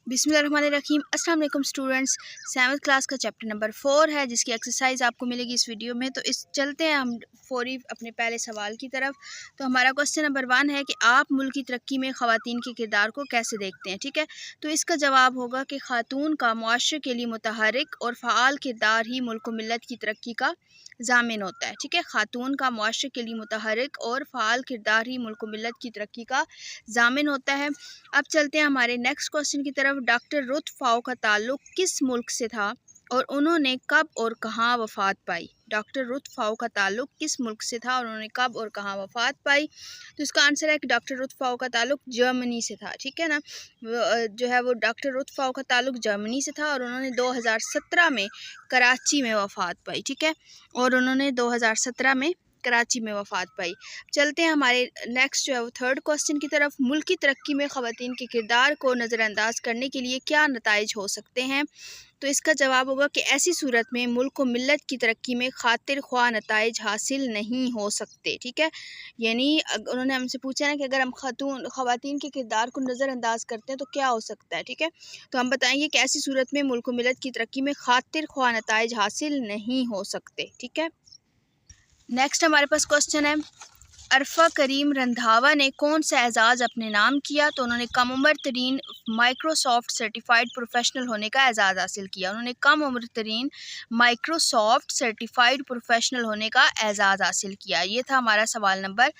बिस्मिल्लाहिर्रहमानिर्रहीम। अस्सलाम वालेकुम स्टूडेंट्स। 7th क्लास का चैप्टर नंबर 4 है जिसकी एक्सरसाइज आपको मिलेगी इस वीडियो में। तो इस चलते हैं हम फौरी अपने पहले सवाल की तरफ। तो हमारा क्वेश्चन नंबर 1 है कि आप मुल्क की तरक्की में ख़वातीन के किरदार को कैसे देखते हैं। ठीक है, तो इसका जवाब होगा कि ख़ातून का मुआशरे के लिए मुतहर्रिक और फ़आल किरदार ही मुल्क व मिल्लत की तरक्की का ज़ामिन होता है। ठीक है, ख़ातून का मुआशरे के लिए मुतहर्रिक और फ़आल किरदार ही मुल्क व मिल्लत की तरक्की का ज़ामिन होता है। अब चलते हैं हमारे नेक्स्ट क्वेश्चन की तरफ। डॉक्टर रुत फ़ाओ का ताल्लुक किस मुल्क से था और उन्होंने कब और कहाँ वफ़ात पाई। डॉक्टर रुत फ़ाओ का ताल्लुक किस मुल्क से था और उन्होंने कब और कहाँ वफ़ात पाई। तो इसका आंसर है कि डॉक्टर रुत फ़ाओ का ताल्लुक जर्मनी से था। ठीक है ना, जो है वो डॉक्टर रुत फ़ाओ का ताल्लुक जर्मनी से था और उन्होंने 2017 में कराची में वफ़ात पाई। ठीक है, और उन्होंने 2017 में कराची में वफ़ात पाई। चलते हैं हमारे नेक्स्ट जो है वो थर्ड क्वेश्चन की तरफ। मुल्क की तरक्की में ख़वातीन के किरदार को नज़रअंदाज करने के लिए क्या नताइज हो सकते हैं। तो इसका जवाब होगा कि ऐसी सूरत में मुल्क व मिल्लत की तरक्की में खातिर ख्वाह नताइज हासिल नहीं हो सकते। ठीक है, यानी उन्होंने हमसे पूछा है कि अगर हम ख़वातीन के किरदार को नज़रअंदाज करते हैं तो क्या हो सकता है। ठीक है, तो हम बताएंगे कि ऐसी सूरत में मुल्क व मिल्लत की तरक्की में खातिर ख्वाह नताइज हासिल नहीं हो सकते। ठीक है, नेक्स्ट हमारे पास क्वेश्चन है, अरफा करीम रंधावा ने कौन सा एजाज़ अपने नाम किया। तो उन्होंने कम उम्र तरीन माइक्रोसॉफ्ट सर्टिफाइड प्रोफेशनल होने का एजाज़ हासिल किया। उन्होंने कम उम्र तरीन माइक्रोसॉफ्ट सर्टिफाइड प्रोफेशनल होने का एजाज़ हासिल किया। ये था हमारा सवाल नंबर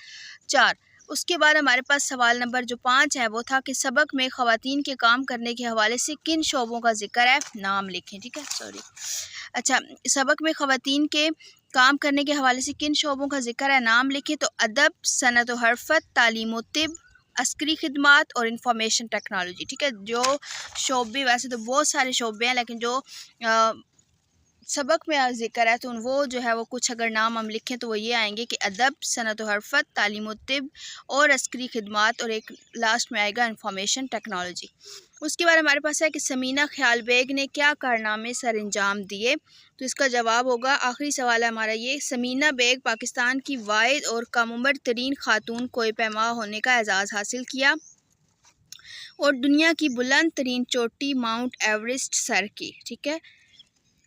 4। उसके बाद हमारे पास सवाल नंबर जो 5 है वो था कि सबक में ख़वातीन के काम करने के हवाले से किन शोबों का जिक्र है, नाम लिखें। ठीक है, अच्छा, सबक में ख़वातीन के काम करने के हवाले से किन शोबों का जिक्र है, नाम लिखें। तो अदब, सनत व हरफत, तालीम व तिब, अस्करी खिदमात और इंफॉर्मेशन टेक्नोलॉजी। ठीक है, जो शोबे वैसे तो बहुत सारे शोबे हैं लेकिन जो सबक में ज़िक्र है तो वो जो है वो कुछ अगर नाम हम लिखें तो वो ये आएंगे कि अदब, सनत व हरफत, तालीम व तिब और अस्करी खिदमात और एक लास्ट में आएगा इंफॉर्मेशन टेक्नोलॉजी। उसके बाद हमारे पास है कि समीना ख्याल बेग ने क्या कारनामे सर अंजाम दिए। तो इसका जवाब होगा, आखिरी सवाल है हमारा ये, समीना बेग पाकिस्तान की वाहिद और कम उम्र तरीन खातून कोई पैमा होने का एजाज़ हासिल किया और दुनिया की बुलंद तरीन चोटी माउंट एवरेस्ट सर की। ठीक है,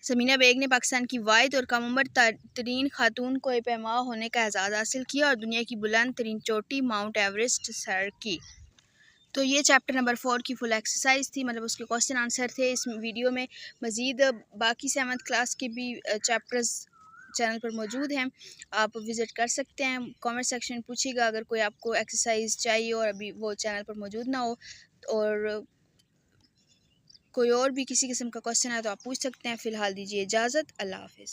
समीना बेग ने पाकिस्तान की वाहिद और कम उम्र तरीन खातून को पैमा होने का एजाज़ हासिल किया और दुनिया की बुलंद तरीन चोटी माउंट एवरेस्ट सर की। तो ये चैप्टर नंबर 4 की फुल एक्सरसाइज थी, मतलब उसके क्वेश्चन आंसर थे। इस वीडियो में मज़ीद बाकी 7th क्लास के भी चैप्टर्स चैनल पर मौजूद हैं, आप विज़िट कर सकते हैं। कमेंट सेक्शन में पूछिएगा अगर कोई आपको एक्सरसाइज चाहिए और अभी वो चैनल पर मौजूद ना हो, और कोई और भी किसी किस्म का क्वेश्चन है तो आप पूछ सकते हैं। फ़िलहाल दीजिए इजाज़त। अल्लाह हाफ़िज़।